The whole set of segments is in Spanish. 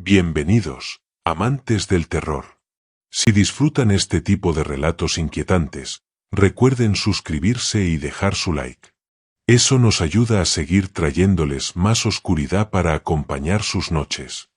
Bienvenidos, amantes del terror. Si disfrutan este tipo de relatos inquietantes, recuerden suscribirse y dejar su like. Eso nos ayuda a seguir trayéndoles más oscuridad para acompañar sus noches.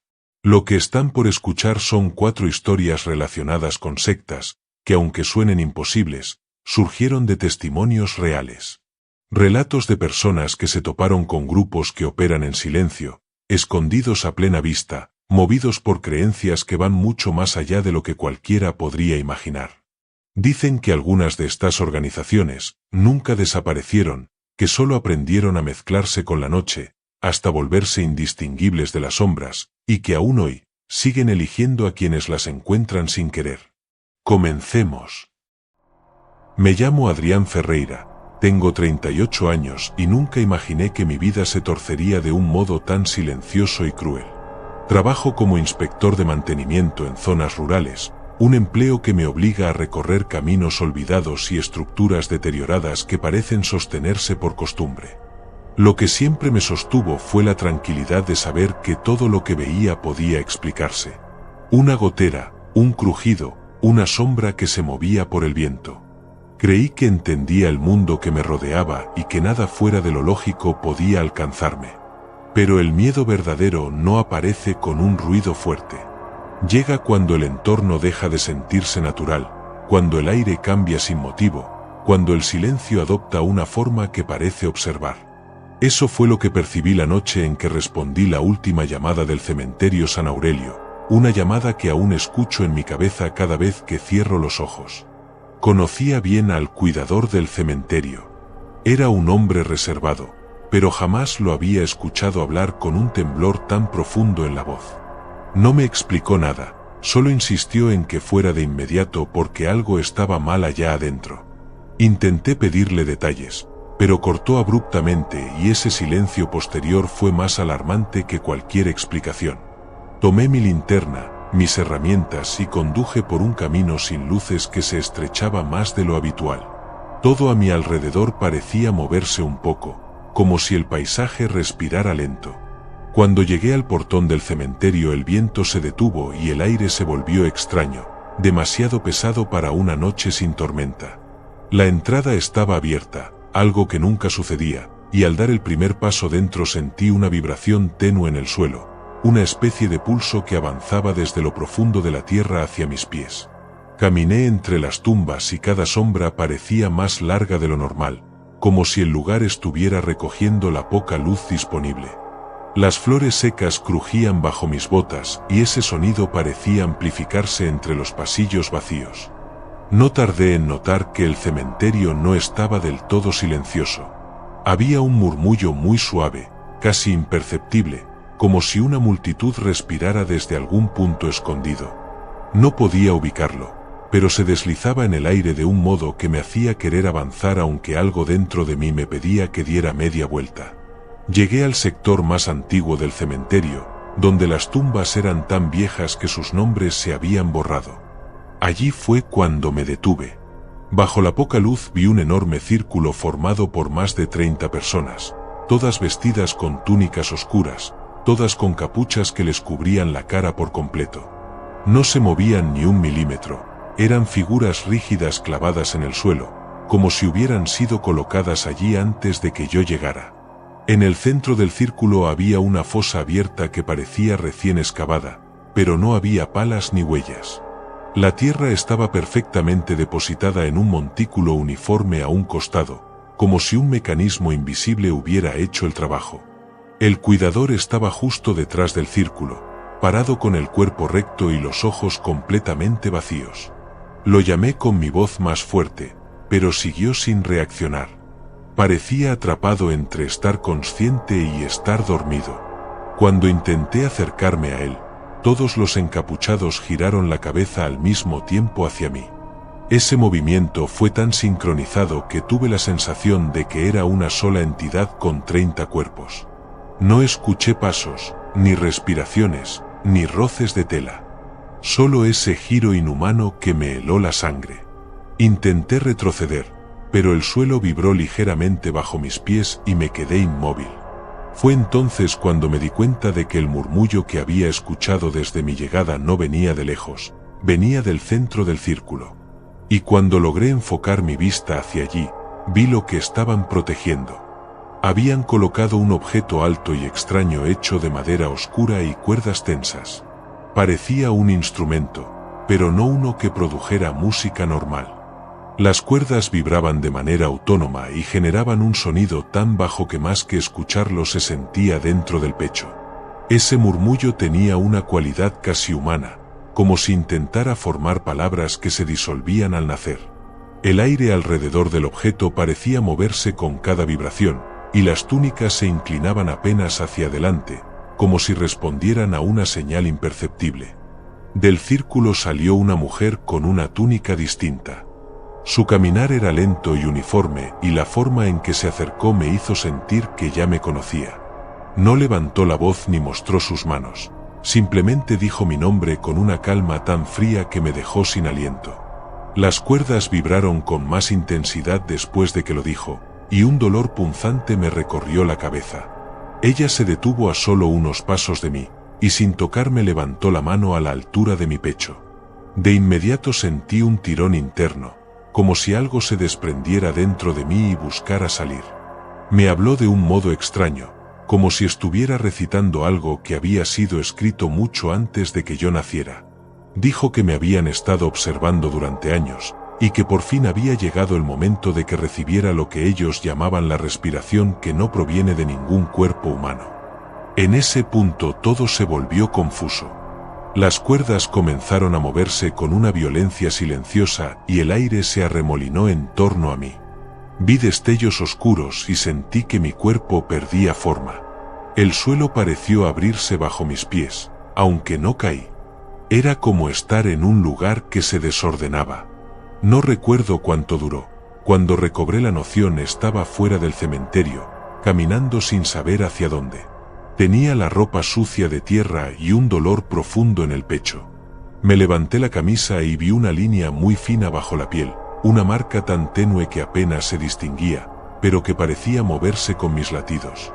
Lo que están por escuchar son 4 historias relacionadas con sectas, que aunque suenen imposibles, surgieron de testimonios reales. Relatos de personas que se toparon con grupos que operan en silencio, escondidos a plena vista, movidos por creencias que van mucho más allá de lo que cualquiera podría imaginar. Dicen que algunas de estas organizaciones nunca desaparecieron, que solo aprendieron a mezclarse con la noche, hasta volverse indistinguibles de las sombras, y que aún hoy siguen eligiendo a quienes las encuentran sin querer. Comencemos. Me llamo Adrián Ferreira, tengo 38 años y nunca imaginé que mi vida se torcería de un modo tan silencioso y cruel. Trabajo como inspector de mantenimiento en zonas rurales, un empleo que me obliga a recorrer caminos olvidados y estructuras deterioradas que parecen sostenerse por costumbre. Lo que siempre me sostuvo fue la tranquilidad de saber que todo lo que veía podía explicarse. Una gotera, un crujido, una sombra que se movía por el viento. Creí que entendía el mundo que me rodeaba y que nada fuera de lo lógico podía alcanzarme. Pero el miedo verdadero no aparece con un ruido fuerte. Llega cuando el entorno deja de sentirse natural, cuando el aire cambia sin motivo, cuando el silencio adopta una forma que parece observar. Eso fue lo que percibí la noche en que respondí la última llamada del cementerio San Aurelio, una llamada que aún escucho en mi cabeza cada vez que cierro los ojos. Conocía bien al cuidador del cementerio. Era un hombre reservado, pero jamás lo había escuchado hablar con un temblor tan profundo en la voz. No me explicó nada, solo insistió en que fuera de inmediato porque algo estaba mal allá adentro. Intenté pedirle detalles, pero cortó abruptamente y ese silencio posterior fue más alarmante que cualquier explicación. Tomé mi linterna, mis herramientas y conduje por un camino sin luces que se estrechaba más de lo habitual. Todo a mi alrededor parecía moverse un poco, como si el paisaje respirara lento. Cuando llegué al portón del cementerio el viento se detuvo y el aire se volvió extraño, demasiado pesado para una noche sin tormenta. La entrada estaba abierta, algo que nunca sucedía, y al dar el primer paso dentro sentí una vibración tenue en el suelo, una especie de pulso que avanzaba desde lo profundo de la tierra hacia mis pies. Caminé entre las tumbas y cada sombra parecía más larga de lo normal, como si el lugar estuviera recogiendo la poca luz disponible. Las flores secas crujían bajo mis botas y ese sonido parecía amplificarse entre los pasillos vacíos. No tardé en notar que el cementerio no estaba del todo silencioso. Había un murmullo muy suave, casi imperceptible, como si una multitud respirara desde algún punto escondido. No podía ubicarlo, pero se deslizaba en el aire de un modo que me hacía querer avanzar aunque algo dentro de mí me pedía que diera media vuelta. Llegué al sector más antiguo del cementerio, donde las tumbas eran tan viejas que sus nombres se habían borrado. Allí fue cuando me detuve. Bajo la poca luz vi un enorme círculo formado por más de 30 personas, todas vestidas con túnicas oscuras, todas con capuchas que les cubrían la cara por completo. No se movían ni un milímetro. Eran figuras rígidas clavadas en el suelo, como si hubieran sido colocadas allí antes de que yo llegara. En el centro del círculo había una fosa abierta que parecía recién excavada, pero no había palas ni huellas. La tierra estaba perfectamente depositada en un montículo uniforme a un costado, como si un mecanismo invisible hubiera hecho el trabajo. El cuidador estaba justo detrás del círculo, parado con el cuerpo recto y los ojos completamente vacíos. Lo llamé con mi voz más fuerte, pero siguió sin reaccionar. Parecía atrapado entre estar consciente y estar dormido. Cuando intenté acercarme a él, todos los encapuchados giraron la cabeza al mismo tiempo hacia mí. Ese movimiento fue tan sincronizado que tuve la sensación de que era una sola entidad con 30 cuerpos. No escuché pasos, ni respiraciones, ni roces de tela. Solo ese giro inhumano que me heló la sangre. Intenté retroceder, pero el suelo vibró ligeramente bajo mis pies y me quedé inmóvil. Fue entonces cuando me di cuenta de que el murmullo que había escuchado desde mi llegada no venía de lejos, venía del centro del círculo. Y cuando logré enfocar mi vista hacia allí, vi lo que estaban protegiendo. Habían colocado un objeto alto y extraño hecho de madera oscura y cuerdas tensas. Parecía un instrumento, pero no uno que produjera música normal. Las cuerdas vibraban de manera autónoma y generaban un sonido tan bajo que más que escucharlo se sentía dentro del pecho. Ese murmullo tenía una cualidad casi humana, como si intentara formar palabras que se disolvían al nacer. El aire alrededor del objeto parecía moverse con cada vibración, y las túnicas se inclinaban apenas hacia adelante, como si respondieran a una señal imperceptible. Del círculo salió una mujer con una túnica distinta. Su caminar era lento y uniforme, y la forma en que se acercó me hizo sentir que ya me conocía. No levantó la voz ni mostró sus manos. Simplemente dijo mi nombre con una calma tan fría que me dejó sin aliento. Las cuerdas vibraron con más intensidad después de que lo dijo, y un dolor punzante me recorrió la cabeza. Ella se detuvo a solo unos pasos de mí, y sin tocarme levantó la mano a la altura de mi pecho. De inmediato sentí un tirón interno, como si algo se desprendiera dentro de mí y buscara salir. Me habló de un modo extraño, como si estuviera recitando algo que había sido escrito mucho antes de que yo naciera. Dijo que me habían estado observando durante años, y que por fin había llegado el momento de que recibiera lo que ellos llamaban la respiración que no proviene de ningún cuerpo humano. En ese punto todo se volvió confuso. Las cuerdas comenzaron a moverse con una violencia silenciosa y el aire se arremolinó en torno a mí. Vi destellos oscuros y sentí que mi cuerpo perdía forma. El suelo pareció abrirse bajo mis pies, aunque no caí. Era como estar en un lugar que se desordenaba. No recuerdo cuánto duró. Cuando recobré la noción estaba fuera del cementerio, caminando sin saber hacia dónde. Tenía la ropa sucia de tierra y un dolor profundo en el pecho. Me levanté la camisa y vi una línea muy fina bajo la piel, una marca tan tenue que apenas se distinguía, pero que parecía moverse con mis latidos.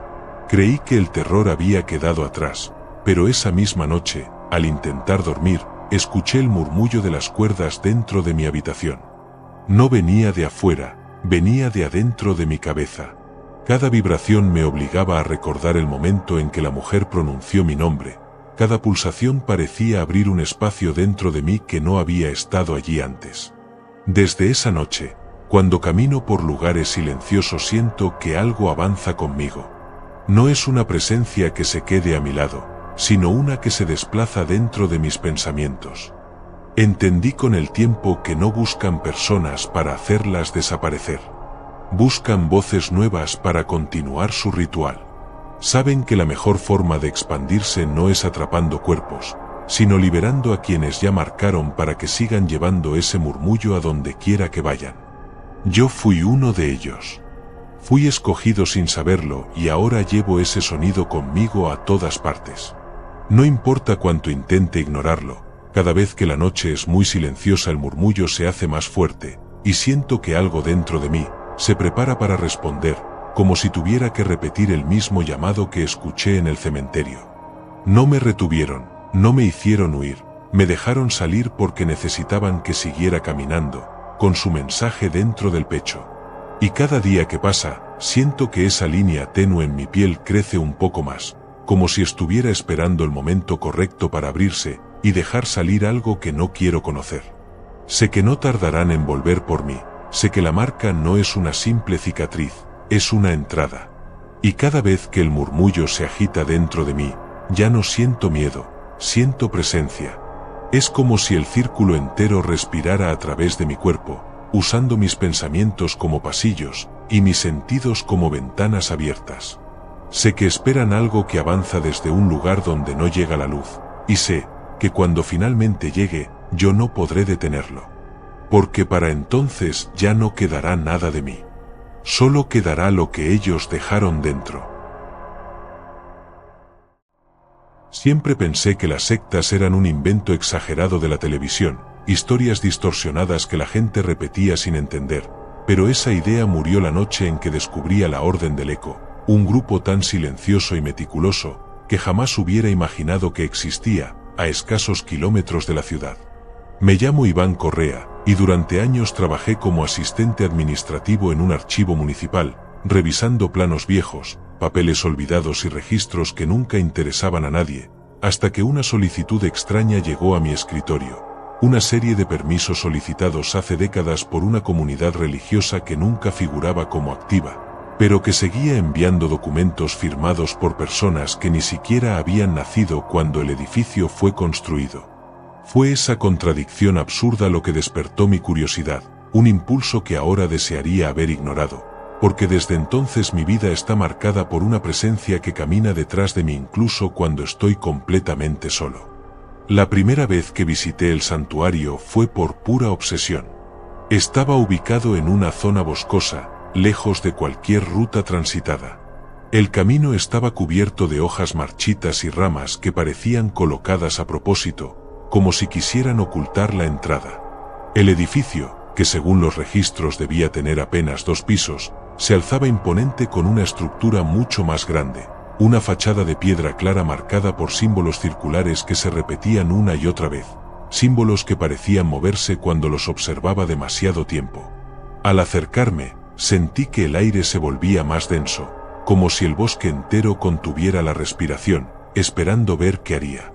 Creí que el terror había quedado atrás, pero esa misma noche, al intentar dormir, escuché el murmullo de las cuerdas dentro de mi habitación. No venía de afuera, venía de adentro de mi cabeza. Cada vibración me obligaba a recordar el momento en que la mujer pronunció mi nombre. Cada pulsación parecía abrir un espacio dentro de mí que no había estado allí antes. Desde esa noche, cuando camino por lugares silenciosos siento que algo avanza conmigo. No es una presencia que se quede a mi lado, sino una que se desplaza dentro de mis pensamientos. Entendí con el tiempo que no buscan personas para hacerlas desaparecer. Buscan voces nuevas para continuar su ritual. Saben que la mejor forma de expandirse no es atrapando cuerpos, sino liberando a quienes ya marcaron para que sigan llevando ese murmullo a donde quiera que vayan. Yo fui uno de ellos. Fui escogido sin saberlo y ahora llevo ese sonido conmigo a todas partes. No importa cuánto intente ignorarlo, cada vez que la noche es muy silenciosa el murmullo se hace más fuerte, y siento que algo dentro de mí se prepara para responder, como si tuviera que repetir el mismo llamado que escuché en el cementerio. No me retuvieron, no me hicieron huir, me dejaron salir porque necesitaban que siguiera caminando, con su mensaje dentro del pecho. Y cada día que pasa, siento que esa línea tenue en mi piel crece un poco más, como si estuviera esperando el momento correcto para abrirse y dejar salir algo que no quiero conocer. Sé que no tardarán en volver por mí. Sé que la marca no es una simple cicatriz, es una entrada. Y cada vez que el murmullo se agita dentro de mí, ya no siento miedo, siento presencia. Es como si el círculo entero respirara a través de mi cuerpo, usando mis pensamientos como pasillos y mis sentidos como ventanas abiertas. Sé que esperan algo que avanza desde un lugar donde no llega la luz, y sé que cuando finalmente llegue, yo no podré detenerlo. Porque para entonces ya no quedará nada de mí. Solo quedará lo que ellos dejaron dentro. Siempre pensé que las sectas eran un invento exagerado de la televisión, historias distorsionadas que la gente repetía sin entender, pero esa idea murió la noche en que descubrí a la Orden del Eco, un grupo tan silencioso y meticuloso que jamás hubiera imaginado que existía, a escasos kilómetros de la ciudad. Me llamo Iván Correa, y durante años trabajé como asistente administrativo en un archivo municipal, revisando planos viejos, papeles olvidados y registros que nunca interesaban a nadie, hasta que una solicitud extraña llegó a mi escritorio. Una serie de permisos solicitados hace décadas por una comunidad religiosa que nunca figuraba como activa, pero que seguía enviando documentos firmados por personas que ni siquiera habían nacido cuando el edificio fue construido. Fue esa contradicción absurda lo que despertó mi curiosidad, un impulso que ahora desearía haber ignorado, porque desde entonces mi vida está marcada por una presencia que camina detrás de mí incluso cuando estoy completamente solo. La primera vez que visité el santuario fue por pura obsesión. Estaba ubicado en una zona boscosa, lejos de cualquier ruta transitada. El camino estaba cubierto de hojas marchitas y ramas que parecían colocadas a propósito, como si quisieran ocultar la entrada. El edificio, que según los registros debía tener apenas 2 pisos, se alzaba imponente con una estructura mucho más grande, una fachada de piedra clara marcada por símbolos circulares que se repetían una y otra vez, símbolos que parecían moverse cuando los observaba demasiado tiempo. Al acercarme, sentí que el aire se volvía más denso, como si el bosque entero contuviera la respiración, esperando ver qué haría.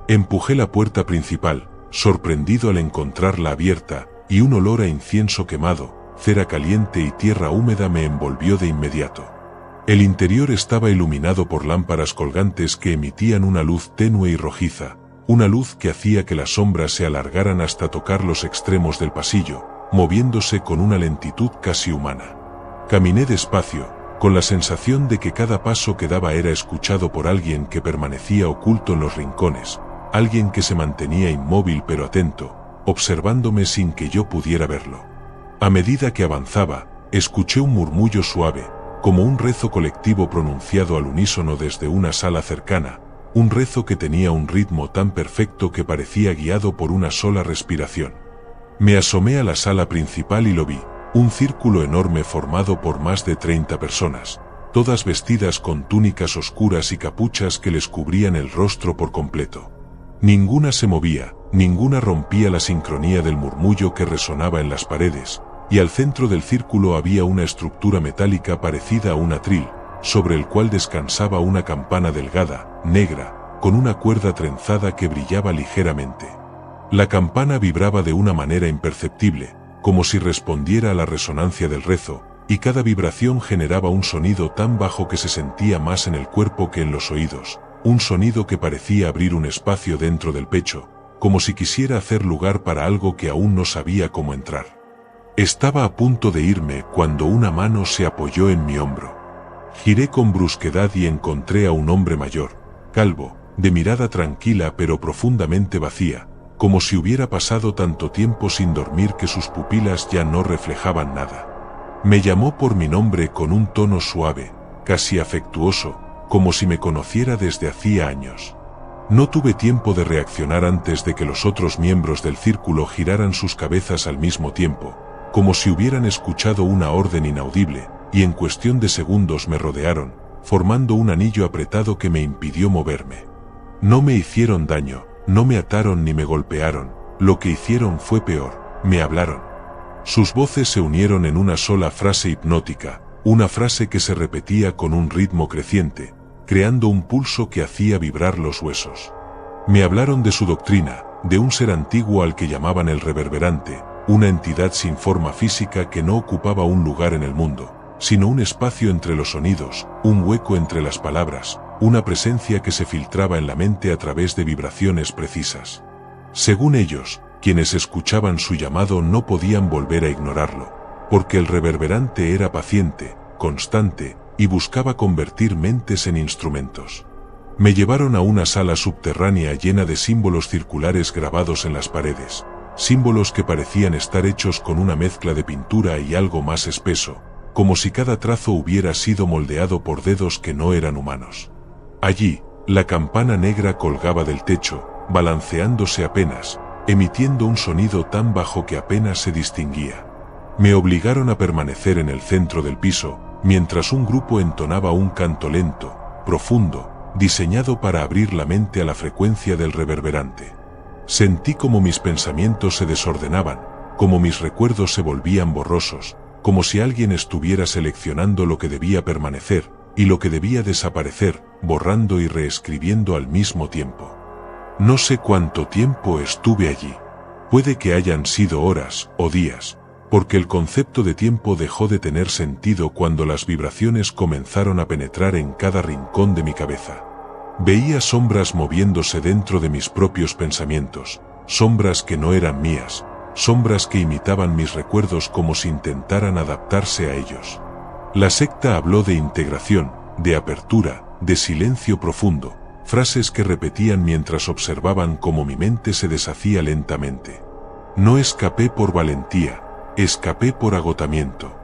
Empujé la puerta principal, sorprendido al encontrarla abierta, y un olor a incienso quemado, cera caliente y tierra húmeda me envolvió de inmediato. El interior estaba iluminado por lámparas colgantes que emitían una luz tenue y rojiza, una luz que hacía que las sombras se alargaran hasta tocar los extremos del pasillo, moviéndose con una lentitud casi humana. Caminé despacio, con la sensación de que cada paso que daba era escuchado por alguien que permanecía oculto en los rincones, alguien que se mantenía inmóvil pero atento, observándome sin que yo pudiera verlo. A medida que avanzaba, escuché un murmullo suave, como un rezo colectivo pronunciado al unísono desde una sala cercana, un rezo que tenía un ritmo tan perfecto que parecía guiado por una sola respiración. Me asomé a la sala principal y lo vi, un círculo enorme formado por más de 30 personas, todas vestidas con túnicas oscuras y capuchas que les cubrían el rostro por completo. Ninguna se movía, ninguna rompía la sincronía del murmullo que resonaba en las paredes, y al centro del círculo había una estructura metálica parecida a un atril, sobre el cual descansaba una campana delgada, negra, con una cuerda trenzada que brillaba ligeramente. La campana vibraba de una manera imperceptible, como si respondiera a la resonancia del rezo, y cada vibración generaba un sonido tan bajo que se sentía más en el cuerpo que en los oídos, un sonido que parecía abrir un espacio dentro del pecho, como si quisiera hacer lugar para algo que aún no sabía cómo entrar. Estaba a punto de irme cuando una mano se apoyó en mi hombro. Giré con brusquedad y encontré a un hombre mayor, calvo, de mirada tranquila pero profundamente vacía, como si hubiera pasado tanto tiempo sin dormir que sus pupilas ya no reflejaban nada. Me llamó por mi nombre con un tono suave, casi afectuoso, como si me conociera desde hacía años. No tuve tiempo de reaccionar antes de que los otros miembros del círculo giraran sus cabezas al mismo tiempo, como si hubieran escuchado una orden inaudible, y en cuestión de segundos me rodearon, formando un anillo apretado que me impidió moverme. No me hicieron daño, no me ataron ni me golpearon, lo que hicieron fue peor, me hablaron. Sus voces se unieron en una sola frase hipnótica, una frase que se repetía con un ritmo creciente, creando un pulso que hacía vibrar los huesos. Me hablaron de su doctrina, de un ser antiguo al que llamaban el reverberante, una entidad sin forma física que no ocupaba un lugar en el mundo, sino un espacio entre los sonidos, un hueco entre las palabras, una presencia que se filtraba en la mente a través de vibraciones precisas. Según ellos, quienes escuchaban su llamado no podían volver a ignorarlo, porque el reverberante era paciente, constante, y buscaba convertir mentes en instrumentos. Me llevaron a una sala subterránea llena de símbolos circulares grabados en las paredes, símbolos que parecían estar hechos con una mezcla de pintura y algo más espeso, como si cada trazo hubiera sido moldeado por dedos que no eran humanos. Allí, la campana negra colgaba del techo, balanceándose apenas, emitiendo un sonido tan bajo que apenas se distinguía. Me obligaron a permanecer en el centro del piso, mientras un grupo entonaba un canto lento, profundo, diseñado para abrir la mente a la frecuencia del reverberante. Sentí como mis pensamientos se desordenaban, como mis recuerdos se volvían borrosos, como si alguien estuviera seleccionando lo que debía permanecer y lo que debía desaparecer, borrando y reescribiendo al mismo tiempo. No sé cuánto tiempo estuve allí. Puede que hayan sido horas o días, porque el concepto de tiempo dejó de tener sentido cuando las vibraciones comenzaron a penetrar en cada rincón de mi cabeza. Veía sombras moviéndose dentro de mis propios pensamientos, sombras que no eran mías, sombras que imitaban mis recuerdos como si intentaran adaptarse a ellos. La secta habló de integración, de apertura, de silencio profundo, frases que repetían mientras observaban cómo mi mente se deshacía lentamente. No escapé por valentía, escapé por agotamiento.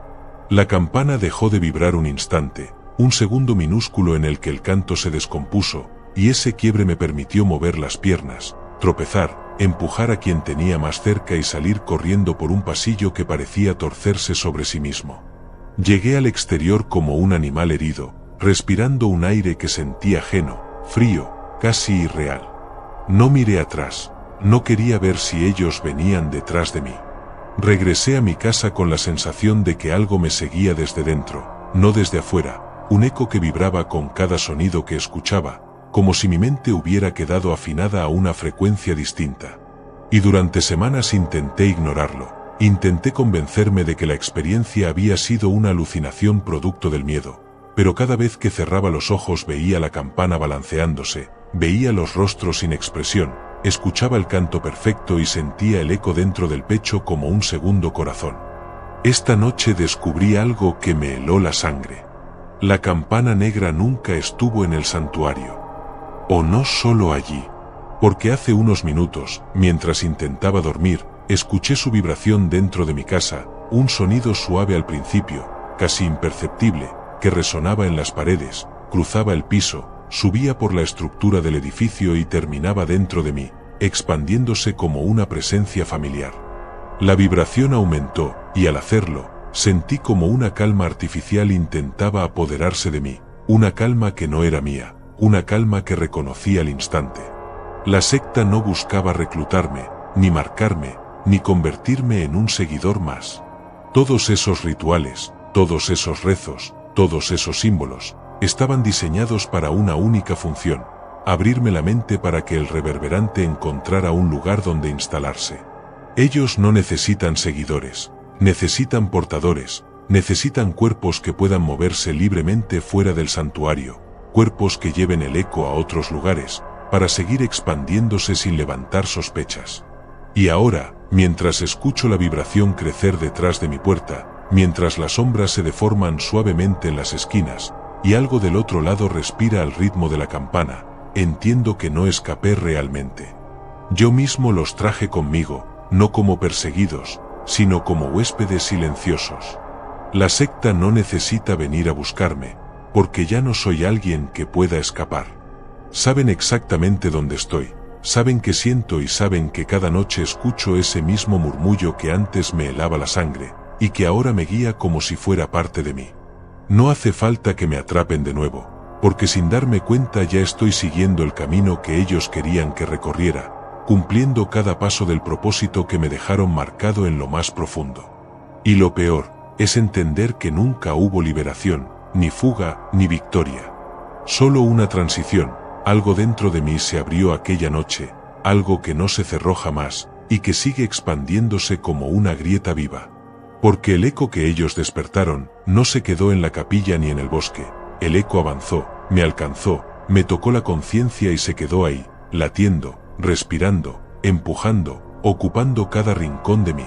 La campana dejó de vibrar un instante, un segundo minúsculo en el que el canto se descompuso, y ese quiebre me permitió mover las piernas, tropezar, empujar a quien tenía más cerca y salir corriendo por un pasillo que parecía torcerse sobre sí mismo. Llegué al exterior como un animal herido, respirando un aire que sentí ajeno, frío, casi irreal. No miré atrás, no quería ver si ellos venían detrás de mí. Regresé a mi casa con la sensación de que algo me seguía desde dentro, no desde afuera, un eco que vibraba con cada sonido que escuchaba, como si mi mente hubiera quedado afinada a una frecuencia distinta. Y durante semanas intenté ignorarlo, intenté convencerme de que la experiencia había sido una alucinación producto del miedo, pero cada vez que cerraba los ojos veía la campana balanceándose, veía los rostros sin expresión, escuchaba el canto perfecto y sentía el eco dentro del pecho como un segundo corazón. Esta noche descubrí algo que me heló la sangre. La campana negra nunca estuvo en el santuario. O no solo allí. Porque hace unos minutos, mientras intentaba dormir, escuché su vibración dentro de mi casa, un sonido suave al principio, casi imperceptible, que resonaba en las paredes, cruzaba el piso, subía por la estructura del edificio y terminaba dentro de mí, expandiéndose como una presencia familiar. La vibración aumentó, y al hacerlo, sentí como una calma artificial intentaba apoderarse de mí, una calma que no era mía, una calma que reconocí al instante. La secta no buscaba reclutarme, ni marcarme, ni convertirme en un seguidor más. Todos esos rituales, todos esos rezos, todos esos símbolos, estaban diseñados para una única función: abrirme la mente para que el reverberante encontrara un lugar donde instalarse. Ellos no necesitan seguidores, necesitan portadores, necesitan cuerpos que puedan moverse libremente fuera del santuario, cuerpos que lleven el eco a otros lugares, para seguir expandiéndose sin levantar sospechas. Y ahora, mientras escucho la vibración crecer detrás de mi puerta, mientras las sombras se deforman suavemente en las esquinas, y algo del otro lado respira al ritmo de la campana, entiendo que no escapé realmente. Yo mismo los traje conmigo, no como perseguidos, sino como huéspedes silenciosos. La secta no necesita venir a buscarme, porque ya no soy alguien que pueda escapar. Saben exactamente dónde estoy, saben qué siento y saben que cada noche escucho ese mismo murmullo que antes me helaba la sangre, y que ahora me guía como si fuera parte de mí. No hace falta que me atrapen de nuevo, porque sin darme cuenta ya estoy siguiendo el camino que ellos querían que recorriera, cumpliendo cada paso del propósito que me dejaron marcado en lo más profundo. Y lo peor, es entender que nunca hubo liberación, ni fuga, ni victoria. Solo una transición, algo dentro de mí se abrió aquella noche, algo que no se cerró jamás, y que sigue expandiéndose como una grieta viva. Porque el eco que ellos despertaron, no se quedó en la capilla ni en el bosque, el eco avanzó, me alcanzó, me tocó la conciencia y se quedó ahí, latiendo, respirando, empujando, ocupando cada rincón de mí.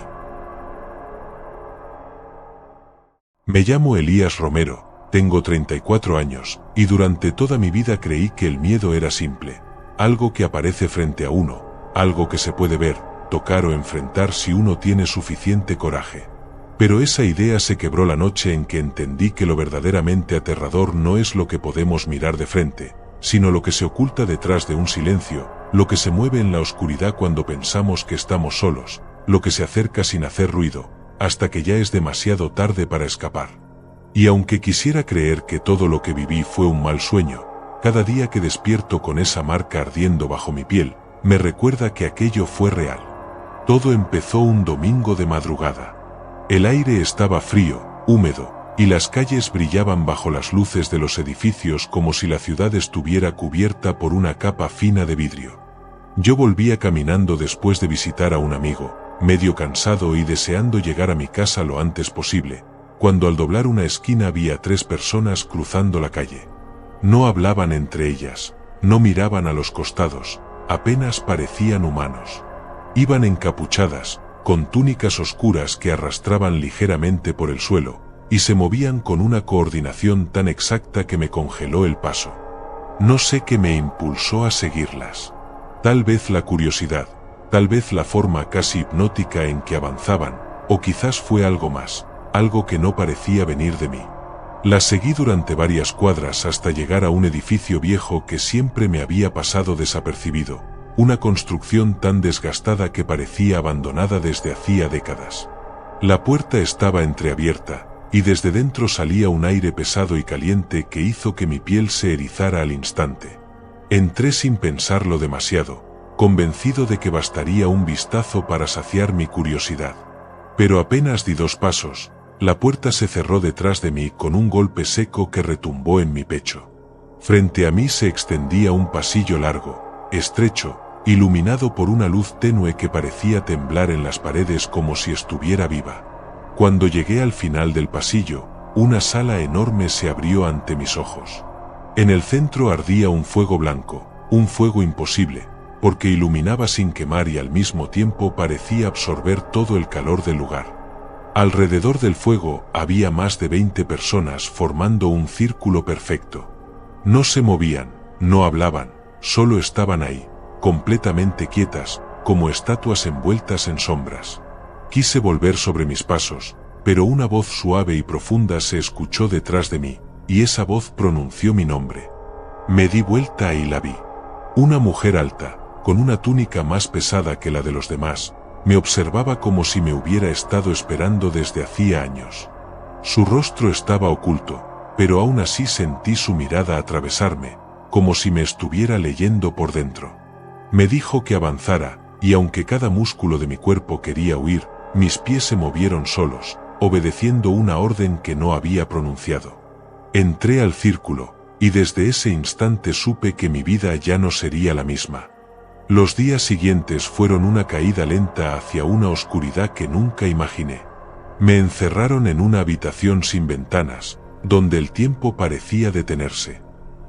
Me llamo Elías Romero, tengo 34 años, y durante toda mi vida creí que el miedo era simple, algo que aparece frente a uno, algo que se puede ver, tocar o enfrentar si uno tiene suficiente coraje. Pero esa idea se quebró la noche en que entendí que lo verdaderamente aterrador no es lo que podemos mirar de frente, sino lo que se oculta detrás de un silencio, lo que se mueve en la oscuridad cuando pensamos que estamos solos, lo que se acerca sin hacer ruido, hasta que ya es demasiado tarde para escapar. Y aunque quisiera creer que todo lo que viví fue un mal sueño, cada día que despierto con esa marca ardiendo bajo mi piel, me recuerda que aquello fue real. Todo empezó un domingo de madrugada. El aire estaba frío, húmedo, y las calles brillaban bajo las luces de los edificios como si la ciudad estuviera cubierta por una capa fina de vidrio. Yo volvía caminando después de visitar a un amigo, medio cansado y deseando llegar a mi casa lo antes posible, cuando al doblar una esquina vi a 3 personas cruzando la calle. No hablaban entre ellas, no miraban a los costados, apenas parecían humanos. Iban encapuchadas, con túnicas oscuras que arrastraban ligeramente por el suelo, y se movían con una coordinación tan exacta que me congeló el paso. No sé qué me impulsó a seguirlas. Tal vez la curiosidad, tal vez la forma casi hipnótica en que avanzaban, o quizás fue algo más, algo que no parecía venir de mí. Las seguí durante varias cuadras hasta llegar a un edificio viejo que siempre me había pasado desapercibido, una construcción tan desgastada que parecía abandonada desde hacía décadas. La puerta estaba entreabierta, y desde dentro salía un aire pesado y caliente que hizo que mi piel se erizara al instante. Entré sin pensarlo demasiado, convencido de que bastaría un vistazo para saciar mi curiosidad. Pero apenas di 2 pasos, la puerta se cerró detrás de mí con un golpe seco que retumbó en mi pecho. Frente a mí se extendía un pasillo largo, estrecho, iluminado por una luz tenue que parecía temblar en las paredes como si estuviera viva. Cuando llegué al final del pasillo, una sala enorme se abrió ante mis ojos. En el centro ardía un fuego blanco, un fuego imposible, porque iluminaba sin quemar y al mismo tiempo parecía absorber todo el calor del lugar. Alrededor del fuego había más de 20 personas formando un círculo perfecto. No se movían, no hablaban, solo estaban ahí, completamente quietas, como estatuas envueltas en sombras. Quise volver sobre mis pasos, pero una voz suave y profunda se escuchó detrás de mí, y esa voz pronunció mi nombre. Me di vuelta y la vi. Una mujer alta, con una túnica más pesada que la de los demás, me observaba como si me hubiera estado esperando desde hacía años. Su rostro estaba oculto, pero aún así sentí su mirada atravesarme, como si me estuviera leyendo por dentro. Me dijo que avanzara, y aunque cada músculo de mi cuerpo quería huir, mis pies se movieron solos, obedeciendo una orden que no había pronunciado. Entré al círculo, y desde ese instante supe que mi vida ya no sería la misma. Los días siguientes fueron una caída lenta hacia una oscuridad que nunca imaginé. Me encerraron en una habitación sin ventanas, donde el tiempo parecía detenerse.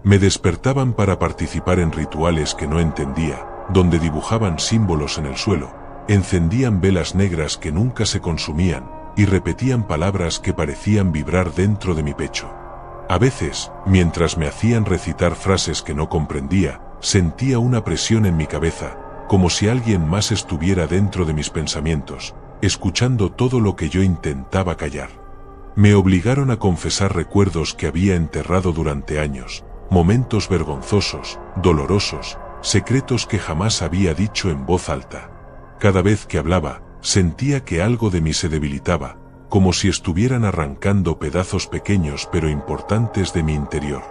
Me despertaban para participar en rituales que no entendía, donde dibujaban símbolos en el suelo, encendían velas negras que nunca se consumían, y repetían palabras que parecían vibrar dentro de mi pecho. A veces, mientras me hacían recitar frases que no comprendía, sentía una presión en mi cabeza, como si alguien más estuviera dentro de mis pensamientos, escuchando todo lo que yo intentaba callar. Me obligaron a confesar recuerdos que había enterrado durante años, momentos vergonzosos, dolorosos, secretos que jamás había dicho en voz alta. Cada vez que hablaba, sentía que algo de mí se debilitaba, como si estuvieran arrancando pedazos pequeños pero importantes de mi interior.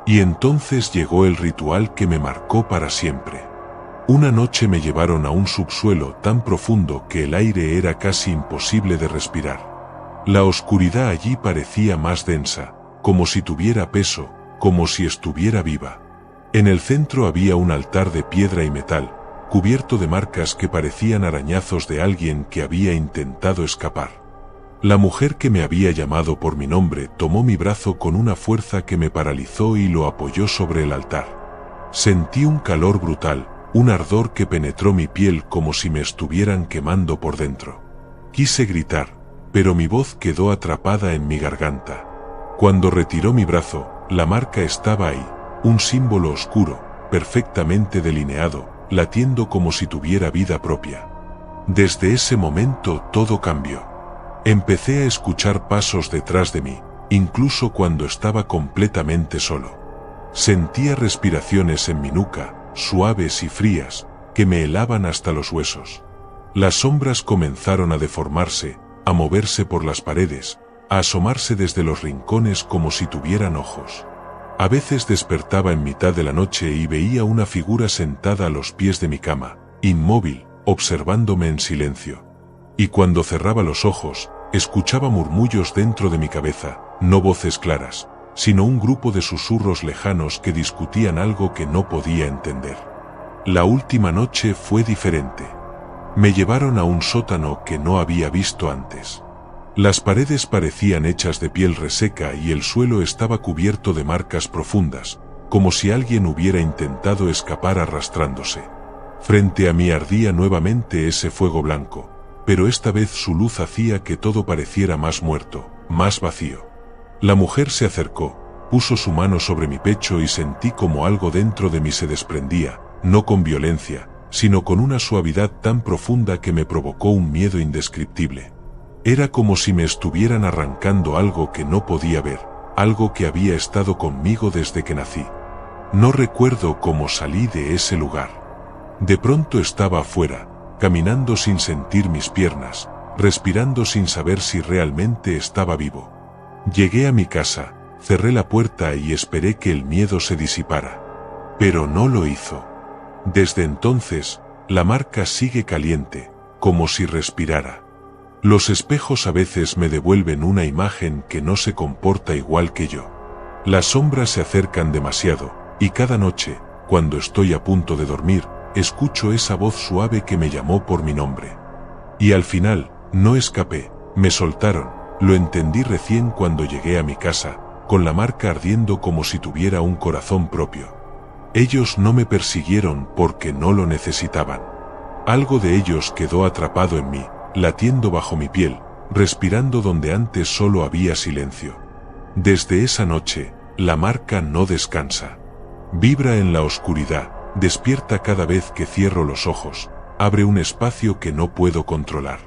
Y entonces llegó el ritual que me marcó para siempre. Una noche me llevaron a un subsuelo tan profundo que el aire era casi imposible de respirar. La oscuridad allí parecía más densa, como si tuviera peso, como si estuviera viva. En el centro había un altar de piedra y metal, cubierto de marcas que parecían arañazos de alguien que había intentado escapar. La mujer que me había llamado por mi nombre tomó mi brazo con una fuerza que me paralizó y lo apoyó sobre el altar. Sentí un calor brutal, un ardor que penetró mi piel como si me estuvieran quemando por dentro. Quise gritar, pero mi voz quedó atrapada en mi garganta. Cuando retiró mi brazo, la marca estaba ahí, un símbolo oscuro, perfectamente delineado, latiendo como si tuviera vida propia. Desde ese momento todo cambió. Empecé a escuchar pasos detrás de mí, incluso cuando estaba completamente solo. Sentía respiraciones en mi nuca, suaves y frías, que me helaban hasta los huesos. Las sombras comenzaron a deformarse, a moverse por las paredes, a asomarse desde los rincones como si tuvieran ojos. A veces despertaba en mitad de la noche y veía una figura sentada a los pies de mi cama, inmóvil, observándome en silencio. Y cuando cerraba los ojos, escuchaba murmullos dentro de mi cabeza, no voces claras, sino un grupo de susurros lejanos que discutían algo que no podía entender. La última noche fue diferente. Me llevaron a un sótano que no había visto antes. Las paredes parecían hechas de piel reseca y el suelo estaba cubierto de marcas profundas, como si alguien hubiera intentado escapar arrastrándose. Frente a mí ardía nuevamente ese fuego blanco, pero esta vez su luz hacía que todo pareciera más muerto, más vacío. La mujer se acercó, puso su mano sobre mi pecho y sentí como algo dentro de mí se desprendía, no con violencia, sino con una suavidad tan profunda que me provocó un miedo indescriptible. Era como si me estuvieran arrancando algo que no podía ver, algo que había estado conmigo desde que nací. No recuerdo cómo salí de ese lugar. De pronto estaba afuera, caminando sin sentir mis piernas, respirando sin saber si realmente estaba vivo. Llegué a mi casa, cerré la puerta y esperé que el miedo se disipara. Pero no lo hizo. Desde entonces, la marca sigue caliente, como si respirara. Los espejos a veces me devuelven una imagen que no se comporta igual que yo. Las sombras se acercan demasiado, y cada noche, cuando estoy a punto de dormir, escucho esa voz suave que me llamó por mi nombre. Y al final, no escapé, me soltaron, lo entendí recién cuando llegué a mi casa, con la marca ardiendo como si tuviera un corazón propio. Ellos no me persiguieron porque no lo necesitaban. Algo de ellos quedó atrapado en mí, latiendo bajo mi piel, respirando donde antes solo había silencio. Desde esa noche, la marca no descansa. Vibra en la oscuridad, despierta cada vez que cierro los ojos, abre un espacio que no puedo controlar.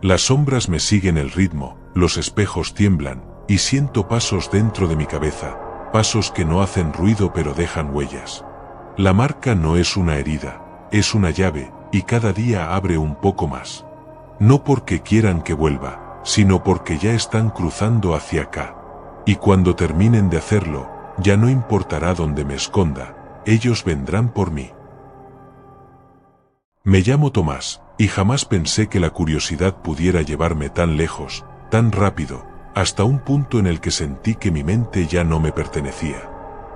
Las sombras me siguen el ritmo, los espejos tiemblan, y siento pasos dentro de mi cabeza, pasos que no hacen ruido pero dejan huellas. La marca no es una herida, es una llave, y cada día abre un poco más. No porque quieran que vuelva, sino porque ya están cruzando hacia acá. Y cuando terminen de hacerlo, ya no importará dónde me esconda, ellos vendrán por mí. Me llamo Tomás, y jamás pensé que la curiosidad pudiera llevarme tan lejos, tan rápido, hasta un punto en el que sentí que mi mente ya no me pertenecía.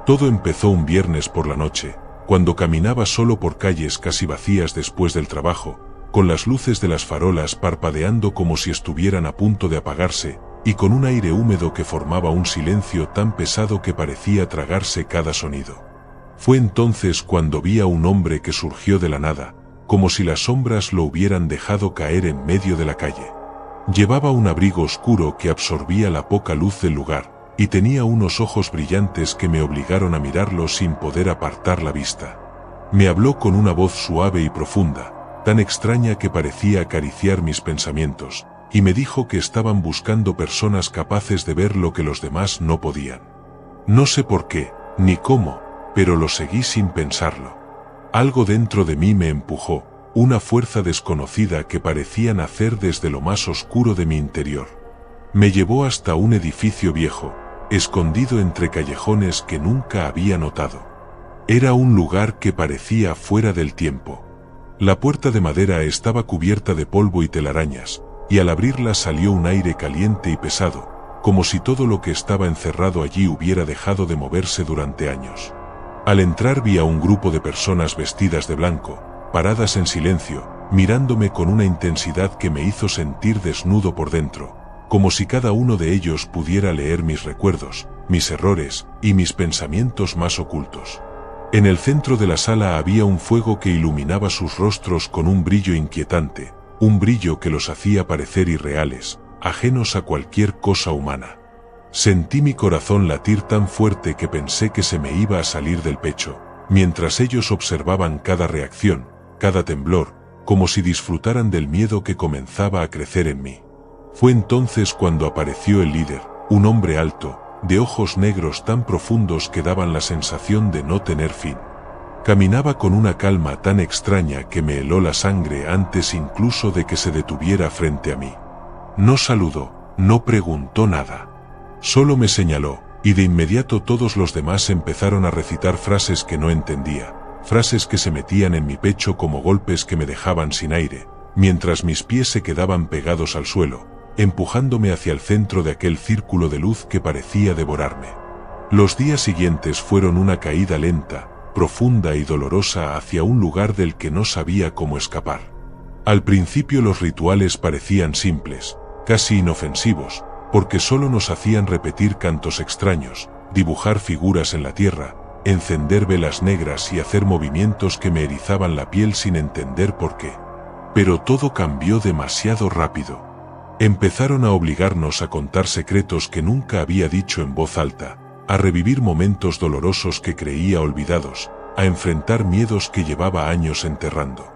Todo empezó un viernes por la noche, cuando caminaba solo por calles casi vacías después del trabajo, con las luces de las farolas parpadeando como si estuvieran a punto de apagarse, y con un aire húmedo que formaba un silencio tan pesado que parecía tragarse cada sonido. Fue entonces cuando vi a un hombre que surgió de la nada, como si las sombras lo hubieran dejado caer en medio de la calle. Llevaba un abrigo oscuro que absorbía la poca luz del lugar, y tenía unos ojos brillantes que me obligaron a mirarlo sin poder apartar la vista. Me habló con una voz suave y profunda, tan extraña que parecía acariciar mis pensamientos, y me dijo que estaban buscando personas capaces de ver lo que los demás no podían. No sé por qué, ni cómo, pero lo seguí sin pensarlo. Algo dentro de mí me empujó, una fuerza desconocida que parecía nacer desde lo más oscuro de mi interior. Me llevó hasta un edificio viejo, escondido entre callejones que nunca había notado. Era un lugar que parecía fuera del tiempo. La puerta de madera estaba cubierta de polvo y telarañas, y al abrirla salió un aire caliente y pesado, como si todo lo que estaba encerrado allí hubiera dejado de moverse durante años. Al entrar vi a un grupo de personas vestidas de blanco, paradas en silencio, mirándome con una intensidad que me hizo sentir desnudo por dentro, como si cada uno de ellos pudiera leer mis recuerdos, mis errores y mis pensamientos más ocultos. En el centro de la sala había un fuego que iluminaba sus rostros con un brillo inquietante, un brillo que los hacía parecer irreales, ajenos a cualquier cosa humana. Sentí mi corazón latir tan fuerte que pensé que se me iba a salir del pecho, mientras ellos observaban cada reacción, cada temblor, como si disfrutaran del miedo que comenzaba a crecer en mí. Fue entonces cuando apareció el líder, un hombre alto, de ojos negros tan profundos que daban la sensación de no tener fin. Caminaba con una calma tan extraña que me heló la sangre antes incluso de que se detuviera frente a mí. No saludó, No preguntó nada. Solo me señaló, y de inmediato todos los demás empezaron a recitar frases que no entendía, frases que se metían en mi pecho como golpes que me dejaban sin aire, mientras mis pies se quedaban pegados al suelo, empujándome hacia el centro de aquel círculo de luz que parecía devorarme. Los días siguientes fueron una caída lenta, profunda y dolorosa hacia un lugar del que no sabía cómo escapar. Al principio los rituales parecían simples, casi inofensivos, porque solo nos hacían repetir cantos extraños, dibujar figuras en la tierra, encender velas negras y hacer movimientos que me erizaban la piel sin entender por qué. Pero todo cambió demasiado rápido. Empezaron a obligarnos a contar secretos que nunca había dicho en voz alta, a revivir momentos dolorosos que creía olvidados, a enfrentar miedos que llevaba años enterrando.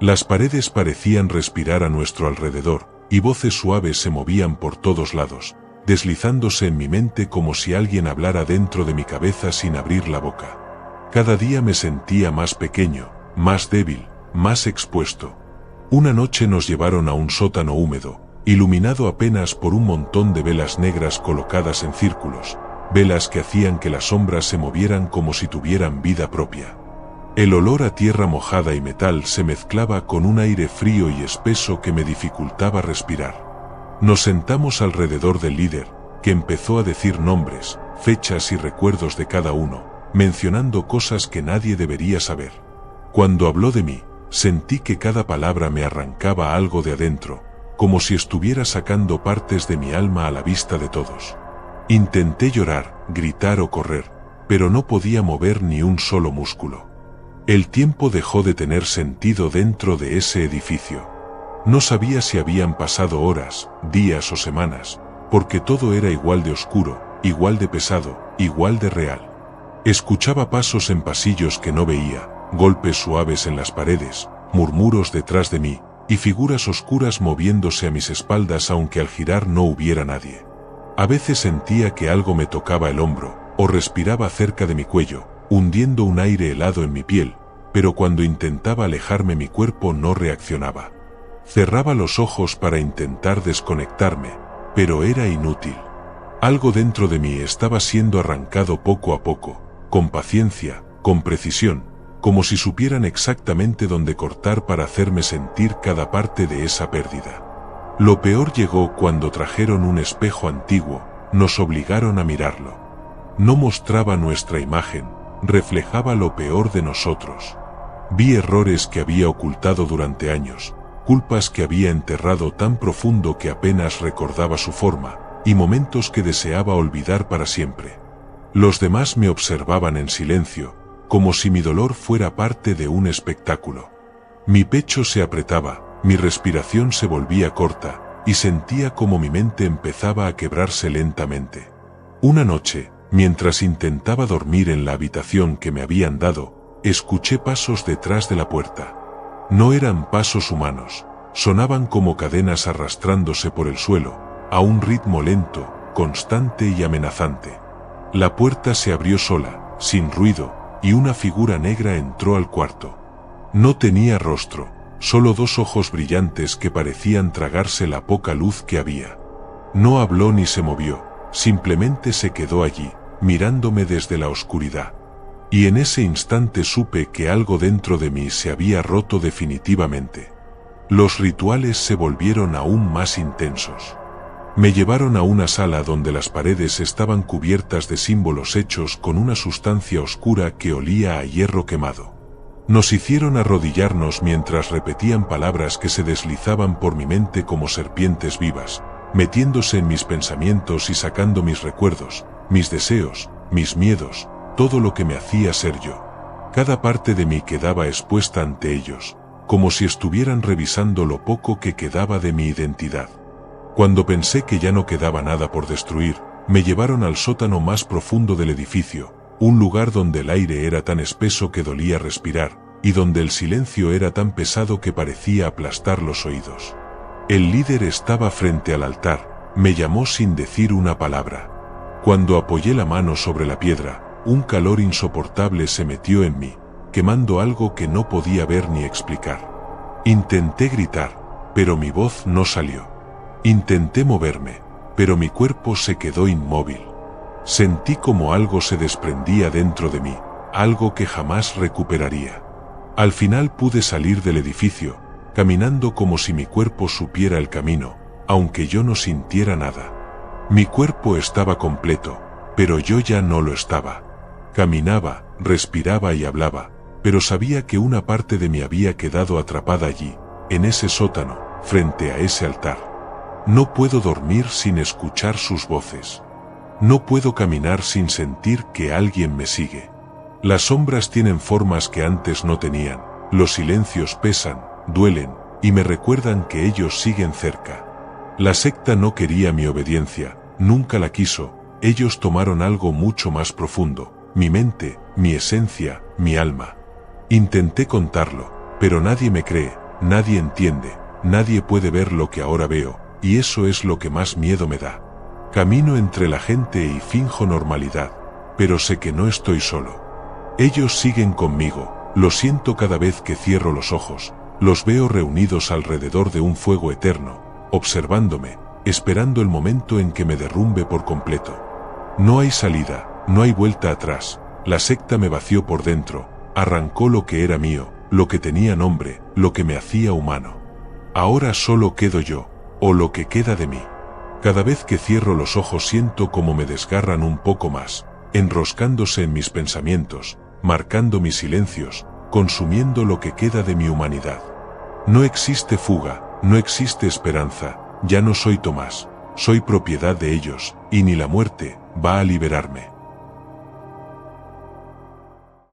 Las paredes parecían respirar a nuestro alrededor, y voces suaves se movían por todos lados, deslizándose en mi mente como si alguien hablara dentro de mi cabeza sin abrir la boca. Cada día me sentía más pequeño, más débil, más expuesto. Una noche nos llevaron a un sótano húmedo, iluminado apenas por un montón de velas negras colocadas en círculos, velas que hacían que las sombras se movieran como si tuvieran vida propia. El olor a tierra mojada y metal se mezclaba con un aire frío y espeso que me dificultaba respirar. Nos sentamos alrededor del líder, que empezó a decir nombres, fechas y recuerdos de cada uno, mencionando cosas que nadie debería saber. Cuando habló de mí, sentí que cada palabra me arrancaba algo de adentro, como si estuviera sacando partes de mi alma a la vista de todos. Intenté llorar, gritar o correr, pero no podía mover ni un solo músculo. El tiempo dejó de tener sentido dentro de ese edificio. No sabía si habían pasado horas, días o semanas, porque todo era igual de oscuro, igual de pesado, igual de real. Escuchaba pasos en pasillos que no veía, golpes suaves en las paredes, murmuros detrás de mí, y figuras oscuras moviéndose a mis espaldas aunque al girar no hubiera nadie. A veces sentía que algo me tocaba el hombro, o respiraba cerca de mi cuello, hundiendo un aire helado en mi piel, pero cuando intentaba alejarme mi cuerpo no reaccionaba. Cerraba los ojos para intentar desconectarme, pero era inútil. Algo dentro de mí estaba siendo arrancado poco a poco, con paciencia, con precisión, como si supieran exactamente dónde cortar para hacerme sentir cada parte de esa pérdida. Lo peor llegó cuando trajeron un espejo antiguo, nos obligaron a mirarlo. No mostraba nuestra imagen, reflejaba lo peor de nosotros. Vi errores que había ocultado durante años, culpas que había enterrado tan profundo que apenas recordaba su forma, y momentos que deseaba olvidar para siempre. Los demás me observaban en silencio, como si mi dolor fuera parte de un espectáculo. Mi pecho se apretaba, mi respiración se volvía corta, y sentía como mi mente empezaba a quebrarse lentamente. Una noche, mientras intentaba dormir en la habitación que me habían dado, escuché pasos detrás de la puerta. No eran pasos humanos, sonaban como cadenas arrastrándose por el suelo, a un ritmo lento, constante y amenazante. La puerta se abrió sola, sin ruido, y una figura negra entró al cuarto. No tenía rostro, solo dos ojos brillantes que parecían tragarse la poca luz que había. No habló ni se movió, simplemente se quedó allí, mirándome desde la oscuridad. Y en ese instante supe que algo dentro de mí se había roto definitivamente. Los rituales se volvieron aún más intensos. Me llevaron a una sala donde las paredes estaban cubiertas de símbolos hechos con una sustancia oscura que olía a hierro quemado. Nos hicieron arrodillarnos mientras repetían palabras que se deslizaban por mi mente como serpientes vivas, metiéndose en mis pensamientos y sacando mis recuerdos, mis deseos, mis miedos, todo lo que me hacía ser yo. Cada parte de mí quedaba expuesta ante ellos, como si estuvieran revisando lo poco que quedaba de mi identidad. Cuando pensé que ya no quedaba nada por destruir, me llevaron al sótano más profundo del edificio, un lugar donde el aire era tan espeso que dolía respirar, y donde el silencio era tan pesado que parecía aplastar los oídos. El líder estaba frente al altar, me llamó sin decir una palabra. Cuando apoyé la mano sobre la piedra, un calor insoportable se metió en mí, quemando algo que no podía ver ni explicar. Intenté gritar, pero mi voz no salió. Intenté moverme, pero mi cuerpo se quedó inmóvil. Sentí como algo se desprendía dentro de mí, algo que jamás recuperaría. Al final pude salir del edificio, caminando como si mi cuerpo supiera el camino, aunque yo no sintiera nada. Mi cuerpo estaba completo, pero yo ya no lo estaba. Caminaba, respiraba y hablaba, pero sabía que una parte de mí había quedado atrapada allí, en ese sótano, frente a ese altar. No puedo dormir sin escuchar sus voces. No puedo caminar sin sentir que alguien me sigue. Las sombras tienen formas que antes no tenían, los silencios pesan, duelen, y me recuerdan que ellos siguen cerca. La secta no quería mi obediencia, nunca la quiso, ellos tomaron algo mucho más profundo, mi mente, mi esencia, mi alma. Intenté contarlo, pero nadie me cree, nadie entiende, nadie puede ver lo que ahora veo, y eso es lo que más miedo me da. Camino entre la gente y finjo normalidad, pero sé que no estoy solo. Ellos siguen conmigo, lo siento cada vez que cierro los ojos, los veo reunidos alrededor de un fuego eterno, observándome, esperando el momento en que me derrumbe por completo. No hay salida, no hay vuelta atrás, la secta me vació por dentro, arrancó lo que era mío, lo que tenía nombre, lo que me hacía humano. Ahora solo quedo yo, o lo que queda de mí. Cada vez que cierro los ojos siento como me desgarran un poco más, enroscándose en mis pensamientos, marcando mis silencios, consumiendo lo que queda de mi humanidad. No existe fuga, no existe esperanza, ya no soy Tomás, soy propiedad de ellos, y ni la muerte va a liberarme.